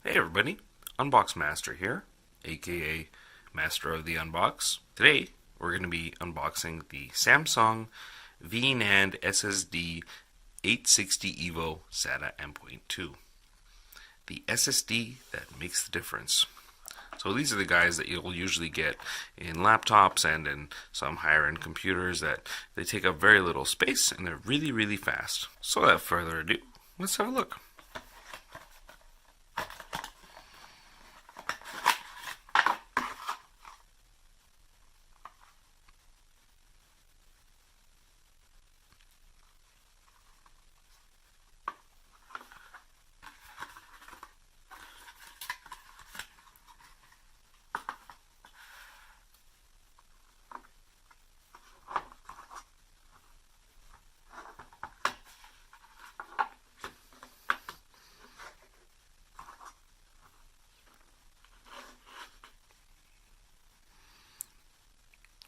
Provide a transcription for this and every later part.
Hey everybody, Unbox Master here, aka Master of the Unbox. Today we're going to be unboxing the Samsung VNAND SSD 860 EVO Sata M.2. The SSD that makes the difference. So these are the guys that you'll usually get in laptops and in some higher end computers that they take up very little space and they're really fast. So without further ado, let's have a look.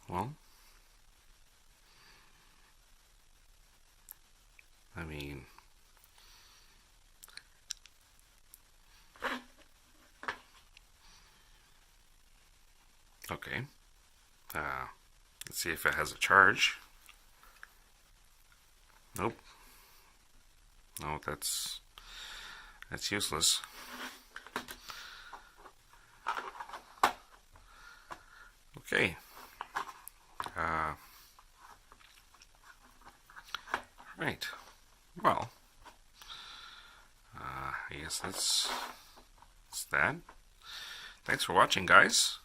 Well, I mean, okay. Let's see if it has a charge. Nope. No, that's useless. Okay. Right. Well, I guess that's that. Thanks for watching, guys.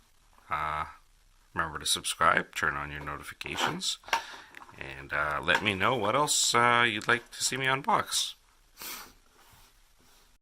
Remember to subscribe, turn on your notifications, and let me know what else you'd like to see me unbox.